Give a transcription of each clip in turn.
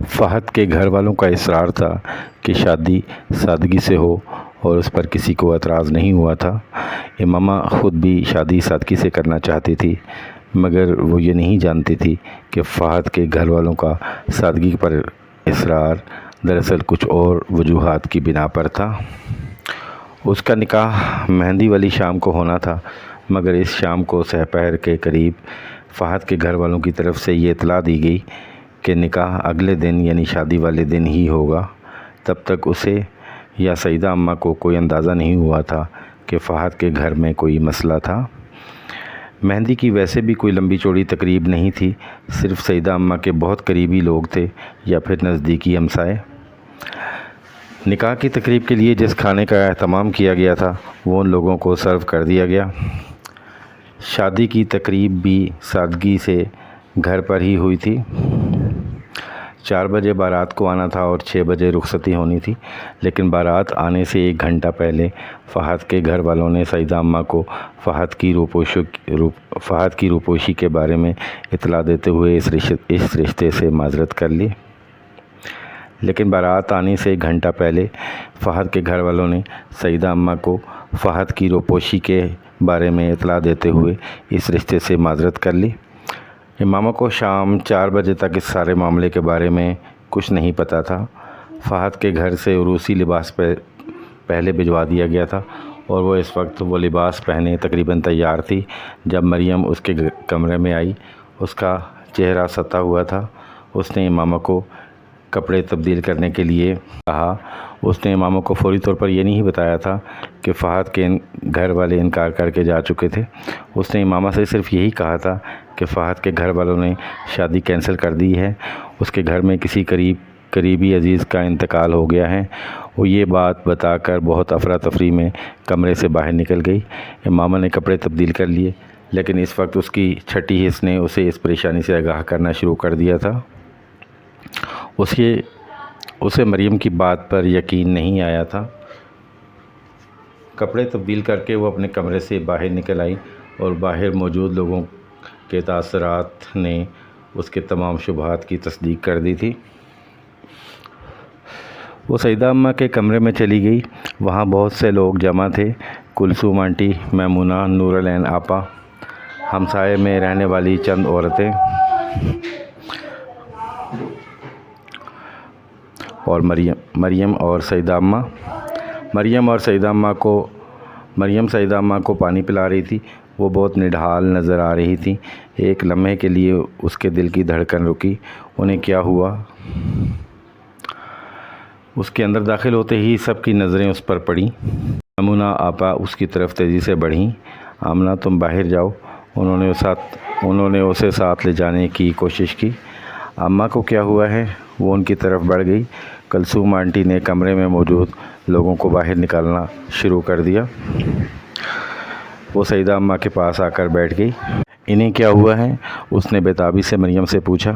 فہد کے گھر والوں کا اصرار تھا کہ شادی سادگی سے ہو اور اس پر کسی کو اعتراض نہیں ہوا تھا۔ امامہ خود بھی شادی سادگی سے کرنا چاہتی تھی، مگر وہ یہ نہیں جانتی تھی کہ فہد کے گھر والوں کا سادگی پر اصرار دراصل کچھ اور وجوہات کی بنا پر تھا۔ اس کا نکاح مہندی والی شام کو ہونا تھا، مگر اس شام کو سحر کے قریب فہد کے گھر والوں کی طرف سے یہ اطلاع دی گئی کہ نکاح اگلے دن یعنی شادی والے دن ہی ہوگا۔ تب تک اسے یا سعیدہ اماں کو کوئی اندازہ نہیں ہوا تھا کہ فہد کے گھر میں کوئی مسئلہ تھا۔ مہندی کی ویسے بھی کوئی لمبی چوڑی تقریب نہیں تھی، صرف سعیدہ اماں کے بہت قریبی لوگ تھے یا پھر نزدیکی ہمسائے۔ نکاح کی تقریب کے لیے جس کھانے کا اہتمام کیا گیا تھا وہ ان لوگوں کو سرو کر دیا گیا۔ شادی کی تقریب بھی سادگی سے گھر پر ہی ہوئی تھی۔ 4 بجے بارات کو آنا تھا اور 6 بجے رخصتی ہونی تھی، لیکن بارات آنے سے 1 گھنٹہ پہلے فہد کے گھر والوں نے سعیدہ اماں کو فہد کی روپوشی کے بارے میں اطلاع دیتے ہوئے اس رشتے سے معذرت کر لی۔ لیکن بارات آنے سے 1 گھنٹہ پہلے فہد کے گھر والوں نے سعیدہ اماں کو فہد کی روپوشی کے بارے میں اطلاع دیتے ہوئے اس رشتے سے معذرت کر لی۔ امامہ کو شام 4 بجے تک اس سارے معاملے کے بارے میں کچھ نہیں پتہ تھا۔ فہد کے گھر سے عروسی لباس پہلے بھجوا دیا گیا تھا اور وہ اس وقت وہ لباس پہنے تقریباً تیار تھی جب مریم اس کے کمرے میں آئی۔ اس کا چہرہ ستا ہوا تھا۔ اس نے امامہ کو کپڑے تبدیل کرنے کے لیے کہا۔ اس نے امامہ کو فوری طور پر یہ نہیں بتایا تھا کہ فہد کے گھر والے انکار کر کے جا چکے تھے۔ اس نے امامہ سے صرف یہی کہا تھا کہ فہد کے گھر والوں نے شادی کینسل کر دی ہے، اس کے گھر میں کسی قریبی عزیز کا انتقال ہو گیا ہے۔ وہ یہ بات بتا کر بہت افراتفری میں کمرے سے باہر نکل گئی۔ امامہ نے کپڑے تبدیل کر لیے، لیکن اس وقت اس کی چھٹی حس نے اسے اس پریشانی سے آگاہ کرنا شروع کر دیا تھا۔ اسے مریم کی بات پر یقین نہیں آیا تھا۔ کپڑے تبدیل کر کے وہ اپنے کمرے سے باہر نکل آئی اور باہر موجود لوگوں کے تاثرات نے اس کے تمام شبہات کی تصدیق کر دی تھی۔ وہ سعیدہ اماں کے کمرے میں چلی گئی۔ وہاں بہت سے لوگ جمع تھے: کلثوم آنٹی، میمونہ، نور العین آپا، ہمسائے میں رہنے والی چند عورتیں اور مریم اور سعیدہ اماں۔ مریم سعیدہ اماں کو پانی پلا رہی تھی۔ وہ بہت نڈھال نظر آ رہی تھی۔ ایک لمحے کے لیے اس کے دل کی دھڑکن رکی۔ انہیں کیا ہوا؟ اس کے اندر داخل ہوتے ہی سب کی نظریں اس پر پڑیں۔ میمونہ آپا اس کی طرف تیزی سے بڑھیں۔ آمنہ، تم باہر جاؤ۔ انہوں نے اسے ساتھ لے جانے کی کوشش کی۔ اماں کو کیا ہوا ہے؟ وہ ان کی طرف بڑھ گئی۔ کلثوم آنٹی نے کمرے میں موجود لوگوں کو باہر نکالنا شروع کر دیا۔ وہ سعیدہ اماں کے پاس آ کر بیٹھ گئی۔ انہیں کیا ہوا ہے؟ اس نے بےتابی سے مریم سے پوچھا۔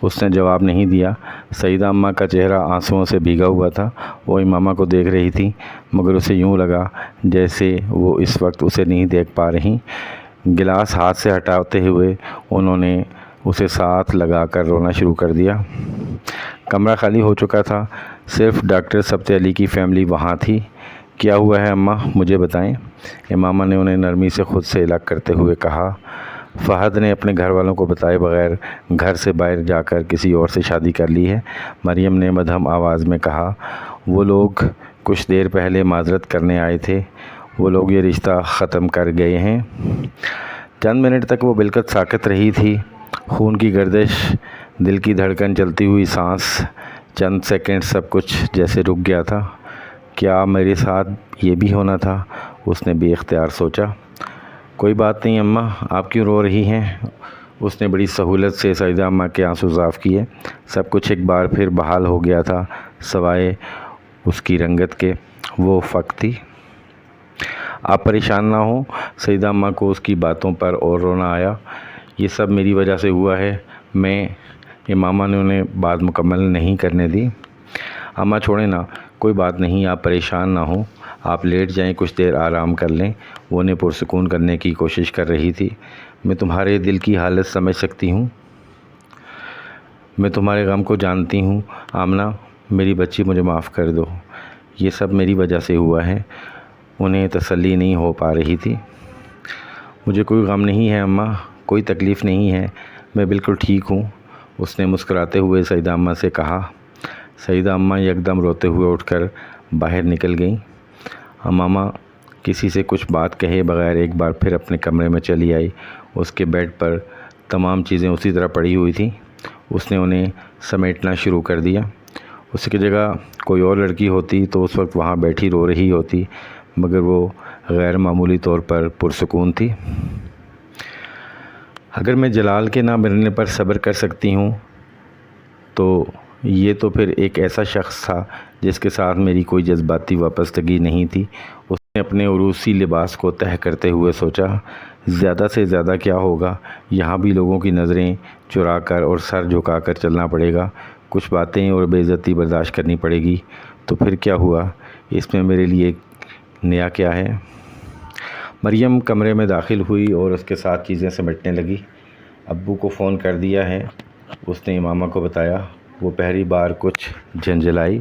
اس نے جواب نہیں دیا۔ سعیدہ اماں کا چہرہ آنسوؤں سے بھیگا ہوا تھا۔ وہ امامہ کو دیکھ رہی تھی، مگر اسے یوں لگا جیسے وہ اس وقت اسے نہیں دیکھ پا رہی۔ گلاس ہاتھ سے ہٹاتے ہوئے انہوں نے اسے ساتھ لگا کر رونا شروع کر دیا۔ کمرہ خالی ہو چکا تھا، صرف ڈاکٹر سبت علی کی فیملی وہاں تھی۔ کیا ہوا ہے اماں، مجھے بتائیں۔ امامہ نے انہیں نرمی سے خود سے الگ کرتے ہوئے کہا۔ فہد نے اپنے گھر والوں کو بتائے بغیر گھر سے باہر جا کر کسی اور سے شادی کر لی ہے، مریم نے مدھم آواز میں کہا۔ وہ لوگ کچھ دیر پہلے معذرت کرنے آئے تھے، وہ لوگ یہ رشتہ ختم کر گئے ہیں۔ چند منٹ تک وہ بالکل ساکت رہی تھی، خون کی گردش، دل کی دھڑکن، چلتی ہوئی سانس۔ چند سیکنڈ سب کچھ جیسے رک گیا تھا۔ کیا میرے ساتھ یہ بھی ہونا تھا؟ اس نے بے اختیار سوچا۔ کوئی بات نہیں اماں، آپ کیوں رو رہی ہیں؟ اس نے بڑی سہولت سے سعیدہ اماں کے آنسو صاف کیے۔ سب کچھ ایک بار پھر بحال ہو گیا تھا، سوائے اس کی رنگت کے۔ وہ فق تھی۔ آپ پریشان نہ ہوں۔ سعیدہ اماں کو اس کی باتوں پر اور رونا آیا۔ یہ سب میری وجہ سے ہوا ہے۔ امامہ نے انہیں بات مکمل نہیں کرنے دی۔ اماں چھوڑیں نا، کوئی بات نہیں، آپ پریشان نہ ہوں، آپ لیٹ جائیں، کچھ دیر آرام کر لیں۔ وہ انہیں پرسکون کرنے کی کوشش کر رہی تھی۔ میں تمہارے دل کی حالت سمجھ سکتی ہوں۔ میں تمہارے غم کو جانتی ہوں آمنہ، میری بچی مجھے معاف کر دو، یہ سب میری وجہ سے ہوا ہے۔ انہیں تسلی نہیں ہو پا رہی تھی۔ مجھے کوئی غم نہیں ہے اماں، کوئی تکلیف نہیں ہے، میں بالکل ٹھیک ہوں، اس نے مسکراتے ہوئے سعیدہ اماں سے کہا۔ سعیدہ اماں یکدم روتے ہوئے اٹھ کر باہر نکل گئیں۔ امامہ کسی سے کچھ بات کہے بغیر ایک بار پھر اپنے کمرے میں چلی آئی۔ اس کے بیڈ پر تمام چیزیں اسی طرح پڑی ہوئی تھیں۔ اس نے انہیں سمیٹنا شروع کر دیا۔ اس کی جگہ کوئی اور لڑکی ہوتی تو اس وقت وہاں بیٹھی رو رہی ہوتی، مگر وہ غیر معمولی طور پر پرسکون تھی۔ اگر میں جلال کے نہ ملنے پر صبر کر سکتی ہوں تو یہ تو پھر ایک ایسا شخص تھا جس کے ساتھ میری کوئی جذباتی وابستگی نہیں تھی۔ اس نے اپنے عروسی لباس کو تہہ کرتے ہوئے سوچا، زیادہ سے زیادہ کیا ہوگا، یہاں بھی لوگوں کی نظریں چرا کر اور سر جھکا کر چلنا پڑے گا، کچھ باتیں اور بے عزتی برداشت کرنی پڑے گی، تو پھر کیا ہوا، اس میں میرے لیے نیا کیا ہے۔ مریم کمرے میں داخل ہوئی اور اس کے ساتھ چیزیں سمیٹنے لگی۔ ابو کو فون کر دیا ہے، اس نے امامہ کو بتایا۔ وہ پہلی بار کچھ جھنجھلائی۔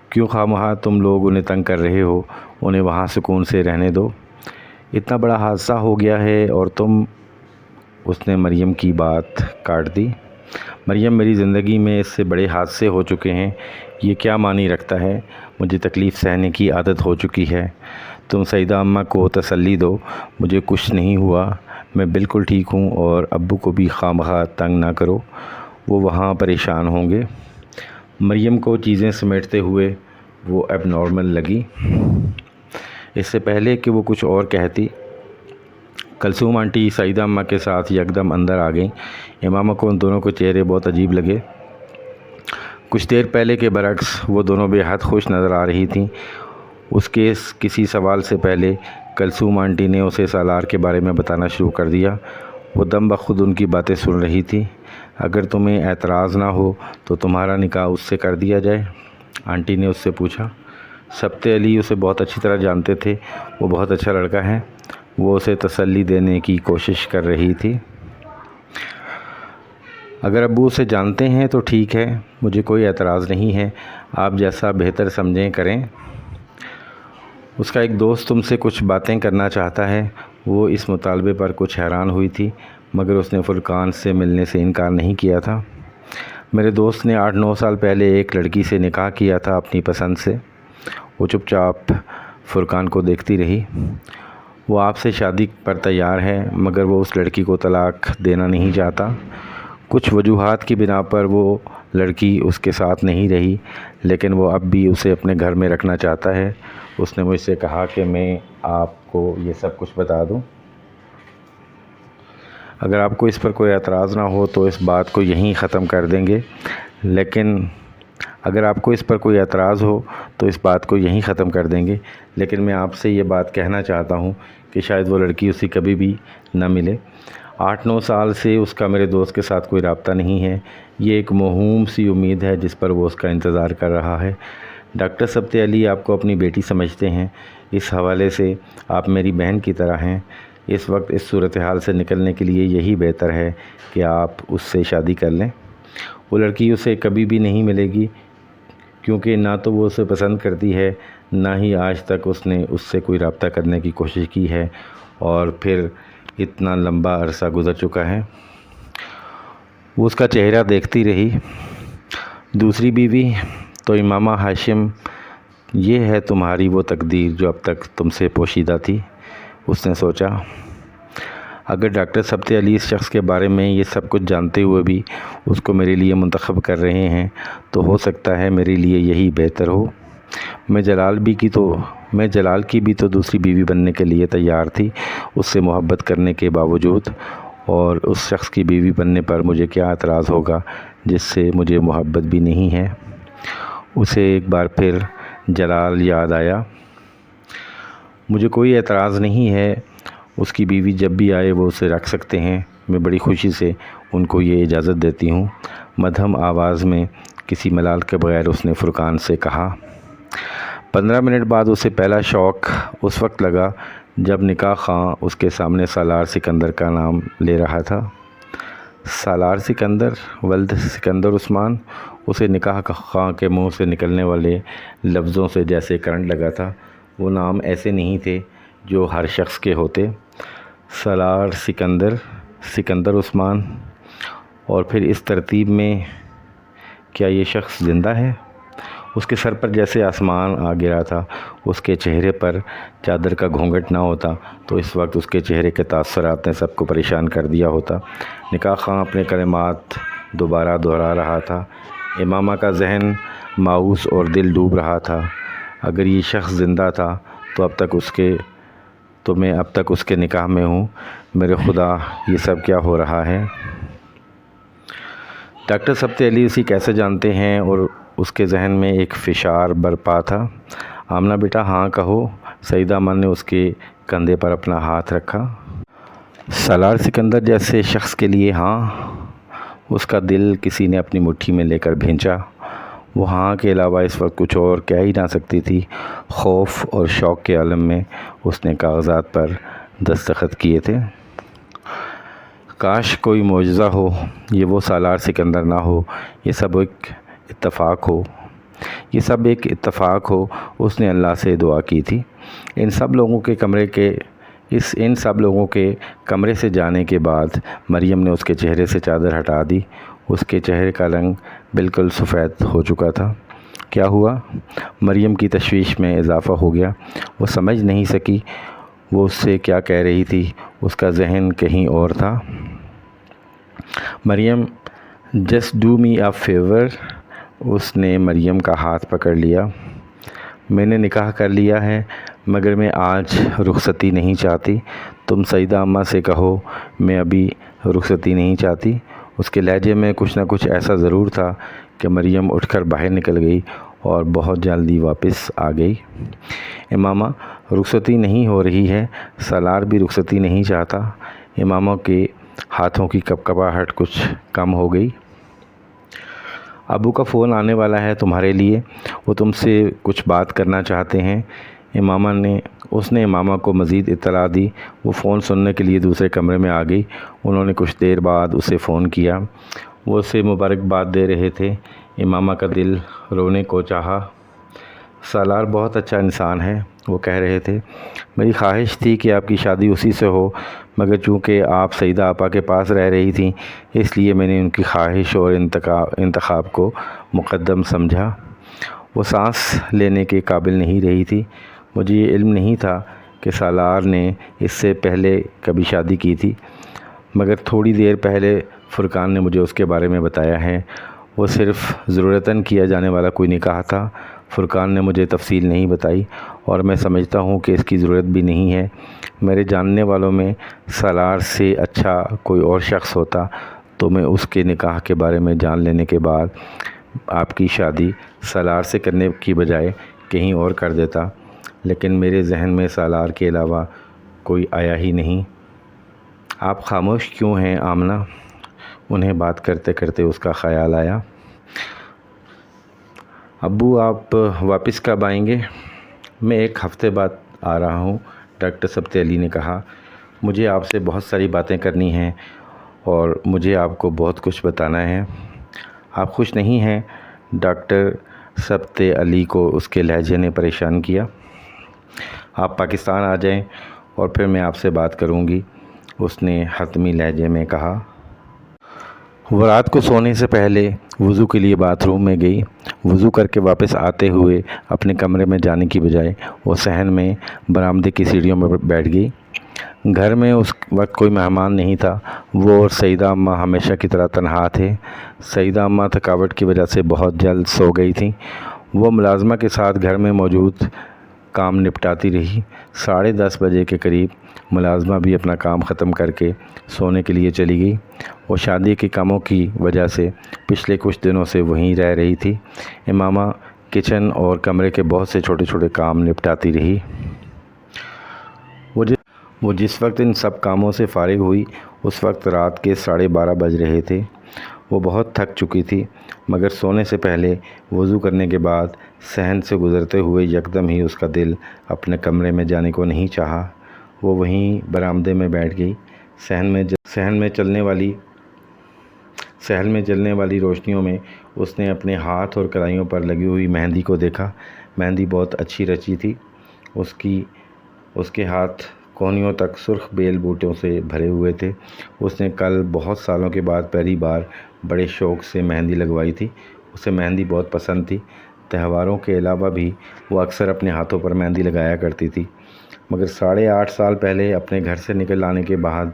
کیوں خواہ تم لوگ انہیں تنگ کر رہے ہو، انہیں وہاں سکون سے رہنے دو، اتنا بڑا حادثہ ہو گیا ہے اور تم۔ اس نے مریم کی بات کاٹ دی۔ مریم، میری زندگی میں اس سے بڑے حادثے ہو چکے ہیں، یہ کیا معنی رکھتا ہے، مجھے تکلیف سہنے کی عادت ہو چکی ہے، تم سعیدہ اماں کو تسلی دو، مجھے کچھ نہیں ہوا، میں بالکل ٹھیک ہوں، اور ابو کو بھی خواہ تنگ نہ کرو، وہ وہاں پریشان ہوں گے۔ مریم کو چیزیں سمیٹتے ہوئے وہ اب نارمل لگی۔ اس سے پہلے کہ وہ کچھ اور کہتی، کلثوم آنٹی سعیدہ اماں کے ساتھ یکدم اندر آ گئیں۔ امامہ کو ان دونوں کے چہرے بہت عجیب لگے۔ کچھ دیر پہلے کے برعکس وہ دونوں بے حد خوش نظر آ رہی تھیں۔ اس کے کسی سوال سے پہلے کلثوم آنٹی نے اسے سالار کے بارے میں بتانا شروع کر دیا۔ وہ دم بخود ان کی باتیں سن رہی تھی۔ اگر تمہیں اعتراض نہ ہو تو تمہارا نکاح اس سے کر دیا جائے، آنٹی نے اس سے پوچھا۔ سبت علی اسے بہت اچھی طرح جانتے تھے، وہ بہت اچھا لڑکا ہے۔ وہ اسے تسلی دینے کی کوشش کر رہی تھی۔ اگر ابو اسے جانتے ہیں تو ٹھیک ہے، مجھے کوئی اعتراض نہیں ہے، آپ جیسا بہتر سمجھیں کریں۔ اس کا ایک دوست تم سے کچھ باتیں کرنا چاہتا ہے۔ وہ اس مطالبے پر کچھ حیران ہوئی تھی، مگر اس نے فرقان سے ملنے سے انکار نہیں کیا تھا۔ میرے دوست نے 8-9 سال پہلے ایک لڑکی سے نکاح کیا تھا اپنی پسند سے۔ وہ چپ چاپ فرقان کو دیکھتی رہی۔ وہ آپ سے شادی پر تیار ہے، مگر وہ اس لڑکی کو طلاق دینا نہیں چاہتا۔ کچھ وجوہات کی بنا پر وہ لڑکی اس کے ساتھ نہیں رہی، لیکن وہ اب بھی اسے اپنے گھر میں رکھنا چاہتا ہے۔ اس نے مجھ سے کہا کہ میں آپ کو یہ سب کچھ بتا دوں۔ اگر آپ کو اس پر کوئی اعتراض نہ ہو تو اس بات کو یہیں ختم کر دیں گے، لیکن میں آپ سے یہ بات کہنا چاہتا ہوں کہ شاید وہ لڑکی اسی کبھی بھی نہ ملے۔ 8-9 سال سے اس کا میرے دوست کے ساتھ کوئی رابطہ نہیں ہے۔ یہ ایک موہوم سی امید ہے جس پر وہ اس کا انتظار کر رہا ہے۔ ڈاکٹر سبت علی آپ کو اپنی بیٹی سمجھتے ہیں، اس حوالے سے آپ میری بہن کی طرح ہیں۔ اس وقت اس صورتحال سے نکلنے کے لیے یہی بہتر ہے کہ آپ اس سے شادی کر لیں۔ وہ لڑکی اسے کبھی بھی نہیں ملے گی، کیونکہ نہ تو وہ اسے پسند کرتی ہے، نہ ہی آج تک اس نے اس سے کوئی رابطہ کرنے کی کوشش کی ہے، اور پھر اتنا لمبا عرصہ گزر چکا ہے۔ وہ اس کا چہرہ دیکھتی رہی۔ دوسری بیوی تو امامہ ہاشم، یہ ہے تمہاری وہ تقدیر جو اب تک تم سے پوشیدہ تھی، اس نے سوچا۔ اگر ڈاکٹر سبت علی اس شخص کے بارے میں یہ سب کچھ جانتے ہوئے بھی اس کو میرے لیے منتخب کر رہے ہیں تو ہو سکتا ہے میرے لیے یہی بہتر ہو۔ میں جلال کی بھی تو دوسری بیوی بننے کے لیے تیار تھی، اس سے محبت کرنے کے باوجود، اور اس شخص کی بیوی بننے پر مجھے کیا اعتراض ہوگا جس سے مجھے محبت بھی نہیں ہے۔ اسے ایک بار پھر جلال یاد آیا۔ مجھے کوئی اعتراض نہیں ہے، اس کی بیوی جب بھی آئے وہ اسے رکھ سکتے ہیں، میں بڑی خوشی سے ان کو یہ اجازت دیتی ہوں، مدھم آواز میں کسی ملال کے بغیر اس نے فرقان سے کہا۔ 15 منٹ بعد اسے پہلا شوق اس وقت لگا جب نکاح خواں اس کے سامنے سالار سکندر کا نام لے رہا تھا۔ سالار سکندر ولد سکندر عثمان، اسے نکاح خواں کے منہ سے نکلنے والے لفظوں سے جیسے کرنٹ لگا تھا۔ وہ نام ایسے نہیں تھے جو ہر شخص کے ہوتے۔ سالار سکندر، سکندر عثمان، اور پھر اس ترتیب میں کیا یہ شخص زندہ ہے؟ اس کے سر پر جیسے آسمان آ گرا تھا۔ اس کے چہرے پر چادر کا گھونگھٹ نہ ہوتا تو اس وقت اس کے چہرے کے تاثرات نے سب کو پریشان کر دیا ہوتا۔ نکاح خواں اپنے کلمات دوبارہ دہرا رہا تھا۔ امامہ کا ذہن مایوس اور دل ڈوب رہا تھا۔ اگر یہ شخص زندہ تھا تو میں اب تک اس کے نکاح میں ہوں۔ میرے خدا، یہ سب کیا ہو رہا ہے؟ ڈاکٹر سبت علی اسے کیسے جانتے ہیں؟ اور اس کے ذہن میں ایک فشار برپا تھا۔ آمنہ بیٹا ہاں کہو۔ سیدہ اماں نے اس کے کندھے پر اپنا ہاتھ رکھا۔ سالار سکندر جیسے شخص کے لیے ہاں۔ اس کا دل کسی نے اپنی مٹھی میں لے کر بھینچا۔ وہ ہاں کے علاوہ اس وقت کچھ اور کہہ ہی نہ سکتی تھی۔ خوف اور شوق کے عالم میں اس نے کاغذات پر دستخط کیے تھے۔ کاش کوئی معجزہ ہو، یہ وہ سالار سکندر نہ ہو، یہ سب ایک اتفاق ہو، یہ سب ایک اتفاق ہو۔ اس نے اللہ سے دعا کی تھی۔ ان سب لوگوں کے کمرے سے جانے کے بعد مریم نے اس کے چہرے سے چادر ہٹا دی۔ اس کے چہرے کا رنگ بالکل سفید ہو چکا تھا۔ کیا ہوا؟ مریم کی تشویش میں اضافہ ہو گیا۔ وہ سمجھ نہیں سکی وہ اس سے کیا کہہ رہی تھی۔ اس کا ذہن کہیں اور تھا۔ Maryam, just do me a favour. اس نے مریم کا ہاتھ پکڑ لیا۔ میں نے نکاح کر لیا ہے مگر میں آج رخصتی نہیں چاہتی۔ تم سیدہ اماں سے کہو میں ابھی رخصتی نہیں چاہتی۔ اس کے لہجے میں کچھ نہ کچھ ایسا ضرور تھا کہ مریم اٹھ کر باہر نکل گئی اور بہت جلدی واپس آ گئی۔ امامہ، رخصتی نہیں ہو رہی ہے۔ سالار بھی رخصتی نہیں چاہتا۔ امامہ کے ہاتھوں کی کپکپاہٹ کچھ کم ہو گئی۔ ابو کا فون آنے والا ہے تمہارے لیے، وہ تم سے کچھ بات کرنا چاہتے ہیں۔ اس نے امامہ کو مزید اطلاع دی۔ وہ فون سننے کے لیے دوسرے کمرے میں آ گئی۔ انہوں نے کچھ دیر بعد اسے فون کیا۔ وہ اسے مبارکباد دے رہے تھے۔ امامہ کا دل رونے کو چاہا۔ سالار بہت اچھا انسان ہے، وہ کہہ رہے تھے۔ میری خواہش تھی کہ آپ کی شادی اسی سے ہو مگر چونکہ آپ سیدہ آپا کے پاس رہ رہی تھیں اس لیے میں نے ان کی خواہش اور انتخاب کو مقدم سمجھا۔ وہ سانس لینے کے قابل نہیں رہی تھی۔ مجھے یہ علم نہیں تھا کہ سالار نے اس سے پہلے کبھی شادی کی تھی مگر تھوڑی دیر پہلے فرقان نے مجھے اس کے بارے میں بتایا ہے۔ وہ صرف ضرورتاً کیا جانے والا کوئی نکاح تھا۔ فرقان نے مجھے تفصیل نہیں بتائی اور میں سمجھتا ہوں کہ اس کی ضرورت بھی نہیں ہے۔ میرے جاننے والوں میں سالار سے اچھا کوئی اور شخص ہوتا تو میں اس کے نکاح کے بارے میں جان لینے کے بعد آپ کی شادی سالار سے کرنے کی بجائے کہیں اور کر دیتا، لیکن میرے ذہن میں سالار کے علاوہ کوئی آیا ہی نہیں۔ آپ خاموش کیوں ہیں آمنہ؟ انہیں بات کرتے کرتے اس کا خیال آیا۔ ابو آپ واپس کب آئیں گے؟ میں ایک ہفتے بعد آ رہا ہوں، ڈاکٹر سبت علی نے کہا۔ مجھے آپ سے بہت ساری باتیں کرنی ہیں اور مجھے آپ کو بہت کچھ بتانا ہے۔ آپ خوش نہیں ہیں؟ ڈاکٹر سبت علی کو اس کے لہجے نے پریشان کیا۔ آپ پاکستان آ جائیں اور پھر میں آپ سے بات کروں گی، اس نے حتمی لہجے میں کہا۔ وہ رات کو سونے سے پہلے وضو کے لیے باتھ روم میں گئی۔ وضو کر کے واپس آتے ہوئے اپنے کمرے میں جانے کی بجائے وہ صحن میں برآمدے کی سیڑھیوں میں بیٹھ گئی۔ گھر میں اس وقت کوئی مہمان نہیں تھا۔ وہ اور سیدہ اماں ہمیشہ کی طرح تنہا تھے۔ سیدہ اماں تھکاوٹ کی وجہ سے بہت جلد سو گئی تھیں۔ وہ ملازمہ کے ساتھ گھر میں موجود کام نپٹاتی رہی۔ 10:30 بجے کے قریب ملازمہ بھی اپنا کام ختم کر کے سونے کے لیے چلی گئی۔ وہ شادی کے کاموں کی وجہ سے پچھلے کچھ دنوں سے وہیں رہ رہی تھی۔ امامہ کچن اور کمرے کے بہت سے چھوٹے چھوٹے کام نپٹاتی رہی۔ وہ جس وقت ان سب کاموں سے فارغ ہوئی اس وقت رات کے 12:30 بج رہے تھے۔ وہ بہت تھک چکی تھی مگر سونے سے پہلے وضو کرنے کے بعد صحن سے گزرتے ہوئے یکدم ہی اس کا دل اپنے کمرے میں جانے کو نہیں چاہا۔ وہ وہیں برآمدے میں بیٹھ گئی۔ صحن میں چلنے والی صحن میں جلنے والی روشنیوں میں اس نے اپنے ہاتھ اور کلائیوں پر لگی ہوئی مہندی کو دیکھا۔ مہندی بہت اچھی رچی تھی۔ اس کے ہاتھ کونیوں تک سرخ بیل بوٹوں سے بھرے ہوئے تھے۔ اس نے کل بہت سالوں کے بعد پہلی بار بڑے شوق سے مہندی لگوائی تھی۔ اسے مہندی بہت پسند تھی۔ تہواروں کے علاوہ بھی وہ اکثر اپنے ہاتھوں پر مہندی لگایا کرتی تھی، مگر 8.5 سال پہلے اپنے گھر سے نکل آنے کے بعد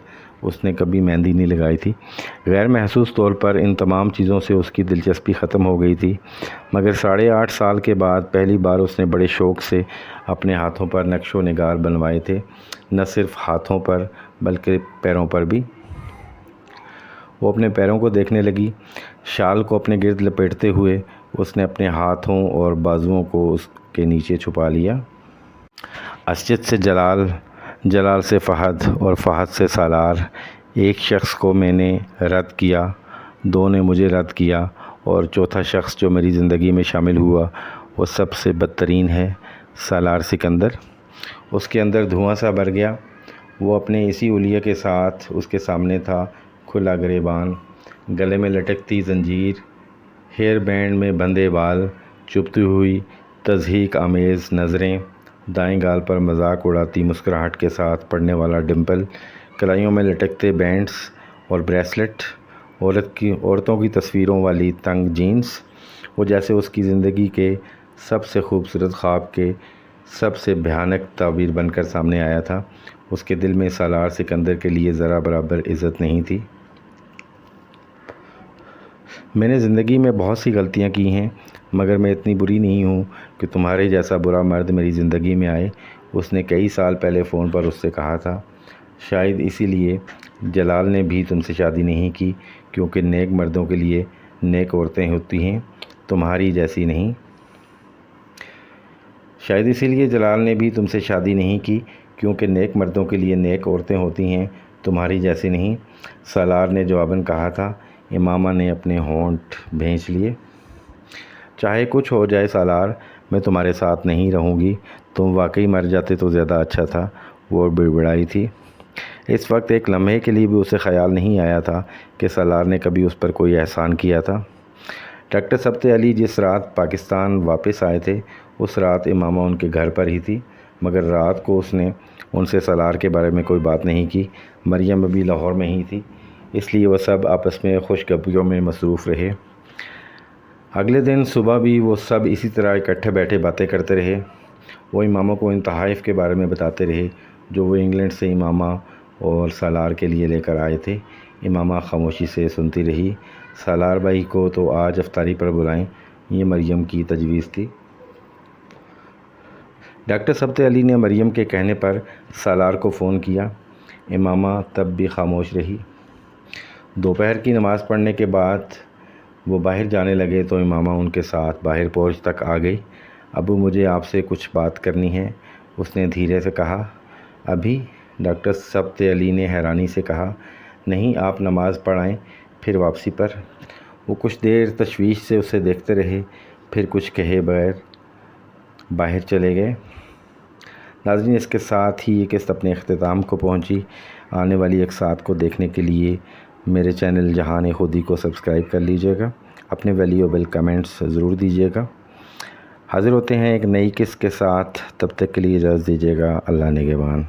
اس نے کبھی مہندی نہیں لگائی تھی۔ غیر محسوس طور پر ان تمام چیزوں سے اس کی دلچسپی ختم ہو گئی تھی، مگر 8.5 سال کے بعد پہلی بار اس نے بڑے شوق سے اپنے ہاتھوں پر نقش و نگار بنوائے تھے، نہ صرف ہاتھوں پر بلکہ پیروں پر بھی۔ وہ اپنے پیروں کو دیکھنے لگی۔ شال کو اپنے گرد لپیٹتے ہوئے اس نے اپنے ہاتھوں اور بازوؤں کو اس کے نیچے چھپا لیا۔ اسجد سے جلال، جلال سے فہد اور فہد سے سالار۔ ایک شخص کو میں نے رد کیا، 2 نے مجھے رد کیا، اور چوتھا شخص جو میری زندگی میں شامل ہوا وہ سب سے بدترین ہے، سالار سکندر۔ اس کے اندر دھواں سا بھر گیا۔ وہ اپنے اسی اولیا کے ساتھ اس کے سامنے تھا، کھلا گریبان، گلے میں لٹکتی زنجیر، ہیئر بینڈ میں بندھے بال، چبھتی ہوئی تضحیک آمیز نظریں، دائیں گال پر مذاق اڑاتی مسکراہٹ کے ساتھ پڑنے والا ڈمپل، کلائیوں میں لٹکتے بینڈز اور بریسلٹ، عورتوں کی تصویروں والی تنگ جینس۔ وہ جیسے اس کی زندگی کے سب سے خوبصورت خواب کے سب سے بھیانک تعبیر بن کر سامنے آیا تھا۔ اس کے دل میں سالار سکندر کے لیے ذرا برابر عزت نہیں تھی۔ میں نے زندگی میں بہت سی غلطیاں کی ہیں، مگر میں اتنی بری نہیں ہوں کہ تمہارے جیسا برا مرد میری زندگی میں آئے، اس نے کئی سال پہلے فون پر اس سے کہا تھا۔ شاید اسی لیے جلال نے بھی تم سے شادی نہیں کی، کیونکہ نیک مردوں کے لیے نیک عورتیں ہوتی ہیں، تمہاری جیسی نہیں۔ شاید اسی لیے جلال نے بھی تم سے شادی نہیں کی، کیونکہ نیک مردوں کے لیے نیک عورتیں ہوتی ہیں، تمہاری جیسی نہیں، سالار نے جواباً کہا تھا۔ امامہ نے اپنے ہونٹ بھینچ لیے۔ چاہے کچھ ہو جائے سالار، میں تمہارے ساتھ نہیں رہوں گی، تم واقعی مر جاتے تو زیادہ اچھا تھا، وہ بڑبڑائی تھی۔ اس وقت ایک لمحے کے لیے بھی اسے خیال نہیں آیا تھا کہ سالار نے کبھی اس پر کوئی احسان کیا تھا۔ ڈاکٹر ثبت علی جس رات پاکستان واپس آئے تھے، اس رات امامہ ان کے گھر پر ہی تھی، مگر رات کو اس نے ان سے سالار کے بارے میں کوئی بات نہیں کی۔ مریم ابھی لاہور میں ہی تھی، اس لیے وہ سب آپس میں خوش گپیوں میں مصروف رہے۔ اگلے دن صبح بھی وہ سب اسی طرح اکٹھے بیٹھے باتیں کرتے رہے۔ وہ امامہ کو ان تحائف کے بارے میں بتاتے رہے جو وہ انگلینڈ سے امامہ اور سالار کے لیے لے کر آئے تھے۔ امامہ خاموشی سے سنتی رہی۔ سالار بھائی کو تو آج افطاری پر بلائیں، یہ مریم کی تجویز تھی۔ ڈاکٹر ثبت علی نے مریم کے کہنے پر سالار کو فون کیا۔ امامہ تب بھی خاموش رہی۔ دوپہر کی نماز پڑھنے کے بعد وہ باہر جانے لگے تو امامہ ان کے ساتھ باہر پورچ تک آ گئی۔ ابو مجھے آپ سے کچھ بات کرنی ہے، اس نے دھیرے سے کہا۔ ابھی؟ ڈاکٹر ثبت علی نے حیرانی سے کہا۔ نہیں، آپ نماز پڑھ آئیں، پھر واپسی پر۔ وہ کچھ دیر تشویش سے اسے دیکھتے رہے، پھر کچھ کہے بغیر باہر چلے گئے۔ ناظرین، اس کے ساتھ ہی یہ قسط اپنے اختتام کو پہنچی۔ آنے والی اقساط کو دیکھنے کے لیے میرے چینل جہان خودی کو سبسکرائب کر لیجئے گا، اپنے ویلیوبل کمنٹس ضرور دیجیے گا۔ حاضر ہوتے ہیں ایک نئی قسط کے ساتھ، تب تک کے لیے اجازت دیجیے گا۔ اللہ نگہبان۔